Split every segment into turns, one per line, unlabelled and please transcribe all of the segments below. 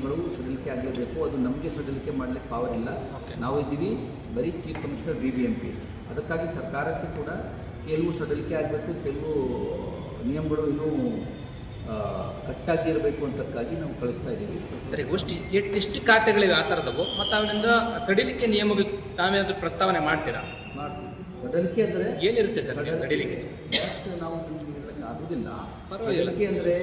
ನಿಯಮಗಳು ಸಡಿಲಿಕೆ ಆಗಲೇಬೇಕು. ಅದು ನಮಗೆ ಸಡಿಲಿಕೆ ಮಾಡಲಿಕ್ಕೆ ಪವರ್ ಇಲ್ಲ. ನಾವು ಇದ್ದೀವಿ ಬರೀ ಚೀಫ್ ಕಮಿಷನರ್ BBMP. ಅದಕ್ಕಾಗಿ ಸರ್ಕಾರಕ್ಕೆ ಕೂಡ ಕೆಲವು ಸಡಿಲಿಕೆ ಆಗಬೇಕು, ಕೆಲವು ನಿಯಮಗಳು ಇನ್ನೂ ಕಟ್ಟಾಗಿ ಇರಬೇಕು ಅಂತಕ್ಕಾಗಿ ನಾವು ಕಳಿಸ್ತಾ ಇದ್ದೀವಿ.
ಸರಿ, ಎಷ್ಟು ಖಾತೆಗಳಿವೆ ಆ ಥರದವು ಮತ್ತು ಅವರಿಂದ ಸಡಿಲಿಕೆ ನಿಯಮಗಳು ನಾವೇನಾದರೂ ಪ್ರಸ್ತಾವನೆ ಮಾಡ್ತೀರಾ?
ಮಾಡ್ತೀವಿ. ಸಡಿಲಿಕೆ ಅಂದರೆ
ಏನಿರುತ್ತೆ ಸರ್ ಸಡಿಲಿಕೆ?
ನಾವು ಆಗೋದಿಲ್ಲ. ಸಡಿಲಿಕೆ ಅಂದರೆ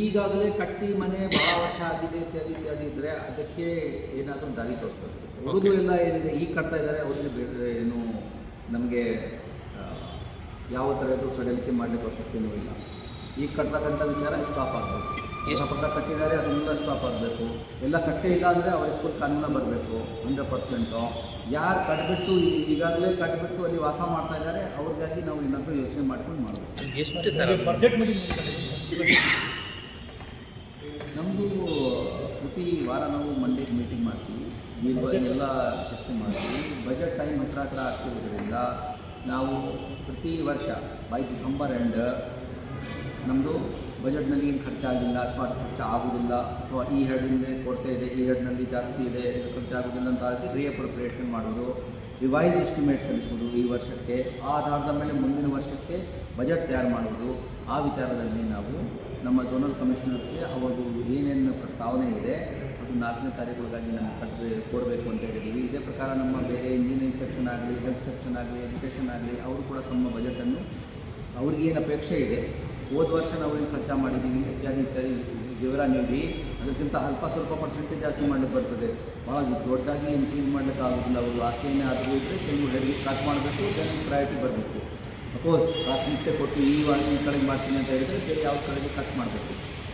ಈಗಾಗಲೇ ಕಟ್ಟಿ ಮನೆ ಭಾಳ ವರ್ಷ ಆಗಿದೆ ಇತ್ಯಾದಿ ಇತ್ಯಾದಿ ಇದ್ದರೆ ಅದಕ್ಕೆ ಏನಾದರೂ ದಾರಿ ತೋರಿಸ್ತದೆ. ಉಳಿದು ಎಲ್ಲ ಏನಿದೆ ಈಗ ಕಟ್ತಾ ಇದ್ದಾರೆ ಅವರಿಗೆ ಬೇರೆ ಏನು ನಮಗೆ ಯಾವ ಥರದ್ದು ಸಡಿಲಿಕೆ ಮಾಡಲಿಕ್ಕೆ ಅವಶ್ಯಕತೆಯೂ ಇಲ್ಲ. ಈಗ ಕಟ್ತಕ್ಕಂಥ ವಿಚಾರ ಸ್ಟಾಪ್ ಆಗಬೇಕು. ಎಷ್ಟು ಪಕ್ಕ ಕಟ್ಟಿದ್ದಾರೆ ಅದನ್ನೆಲ್ಲ ಸ್ಟಾಪ್ ಆಗಬೇಕು. ಎಲ್ಲ ಕಟ್ಟೇ ಇಲ್ಲ ಅಂದರೆ ಅವ್ರಿಗೆ ಫುಲ್ ಕಾನೂನು ಬರಬೇಕು 100%. ಯಾರು ಕಟ್ಬಿಟ್ಟು ಈಗಾಗಲೇ ಕಟ್ಬಿಟ್ಟು ಅಲ್ಲಿ ವಾಸ ಮಾಡ್ತಾ ಇದ್ದಾರೆ ಅವ್ರಿಗಾಗಿ ನಾವು ಏನಾದರೂ ಯೋಚನೆ ಮಾಡ್ಕೊಂಡು ಮಾಡಬೇಕು.
ಎಷ್ಟು ಸರ್ ಬಜೆಟ್
ನಮ್ಮದು ಪ್ರತಿ ವಾರ ನಾವು ಮಂಡೇಗೆ ಮೀಟಿಂಗ್ ಮಾಡ್ತೀವಿ, ಎಲ್ಲ ಚರ್ಚೆ ಮಾಡ್ತೀವಿ. ಬಜೆಟ್ ಟೈಮ್ ಹತ್ರ ಆಗ್ತಿರೋದ್ರಿಂದ ನಾವು ಪ್ರತಿ ವರ್ಷ ಬೈ ಡಿಸೆಂಬರ್ ಎಂಡ್ ನಮ್ಮದು ಬಜೆಟ್ನಲ್ಲಿ ಏನು ಖರ್ಚಾಗಿಲ್ಲ ಅಥವಾ ಖರ್ಚು ಆಗೋದಿಲ್ಲ ಅಥವಾ ಈ ಹೆಡ್ಡಿಂದ ಕೊರತೆ ಇದೆ, ಈ ಹೆಡ್ನಲ್ಲಿ ಜಾಸ್ತಿ ಇದೆ, ಖರ್ಚಾಗೋದಿಲ್ಲ ಅಂತ ಆಗಿ ರೀಅಪ್ರೋಪ್ರಿಯೇಷನ್ ಮಾಡೋದು, ರಿವೈಸ್ ಎಸ್ಟಿಮೇಟ್ ಸಲ್ಲಿಸೋದು ಈ ವರ್ಷಕ್ಕೆ. ಆ ಆಧಾರದ ಮೇಲೆ ಮುಂದಿನ ವರ್ಷಕ್ಕೆ ಬಜೆಟ್ ತಯಾರು ಮಾಡೋದು. ಆ ವಿಚಾರದಲ್ಲಿ ನಾವು ನಮ್ಮ ಝೋನಲ್ ಕಮಿಷನರ್ಸ್ಗೆ ಅವ್ರದ್ದು ಏನೇನು ಪ್ರಸ್ತಾವನೆ ಇದೆ ಅದು 4ನೇ ತಾರೀಕುಗಳಿಗಾಗಿ ನಮಗೆ ಕೊಡಬೇಕು ಅಂತ ಹೇಳಿದ್ದೀವಿ. ಇದೇ ಪ್ರಕಾರ ನಮ್ಮ ಬೇರೆ ಇಂಜಿನಿಯರಿಂಗ್ ಸೆಕ್ಷನ್ ಆಗಲಿ, ಹೆಲ್ತ್ ಸೆಕ್ಷನ್ ಆಗಲಿ, ಎಜುಕೇಷನ್ ಆಗಲಿ ಅವರು ಕೂಡ ತಮ್ಮ ಬಜೆಟನ್ನು ಅವ್ರಿಗೇನು ಅಪೇಕ್ಷೆ ಇದೆ, ಹೋದ ವರ್ಷ ನಾವು ಏನು ಖರ್ಚು ಮಾಡಿದ್ದೀವಿ ಇತ್ಯಾದಿ ಇತ್ಯಾದಿ ವಿವರ ನೀಡಿ ಅದಕ್ಕಿಂತ ಸ್ವಲ್ಪ ಪರ್ಸೆಂಟೇಜ್ ಜಾಸ್ತಿ ಮಾಡಲಿಕ್ಕೆ ಬರ್ತದೆ. ಭಾಳ ದೊಡ್ಡದಾಗಿ ಇನ್ಕ್ರೀಸ್ ಮಾಡಲಿಕ್ಕೆ ಆಗೋದಿಲ್ಲ. ಅವರು ಆಸೆಯನ್ನೇ ಆದರೂ ಇದ್ದರೆ ಕೆಲವು ಹೆರಿಗೆ ಕಟ್ ಮಾಡಬೇಕು, ದೆನ್ ಪ್ರಯಾರಿಟಿ ಬರಬೇಕು. ಸಪೋಸ್ ಪ್ರಾಥಮಿಕತೆ ಕೊಟ್ಟು ಈ ಕಡೆಗೆ ಮಾಡ್ತೀನಿ ಅಂತ ಹೇಳಿದರೆ ಬೇರೆ ಯಾವ ಕಡೆಗೆ ಕಟ್ ಮಾಡಬೇಕು.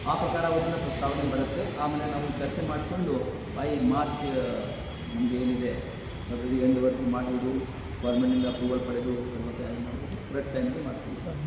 ಆ ಪ್ರಕಾರ ಅವರಿಂದ ಪ್ರಸ್ತಾವನೆ ಬರುತ್ತೆ. ಆಮೇಲೆ ನಾವು ಚರ್ಚೆ ಮಾಡಿಕೊಂಡು ಬೈ ಮಾರ್ಚ್ ನಮಗೆ ಏನಿದೆ ಫೆಬ್ರವರಿ ಎಂಡ್ವರೆಗೂ ಮಾಡುವುದು, ಗೌರ್ಮೆಂಟಿಂದ ಅಪ್ರೂವಲ್ ಪಡೆದು ಮತ್ತು ಕರೆಕ್ಟ್ ಟೈಮ್ಗೆ ಮಾಡ್ತೀವಿ ಸರ್.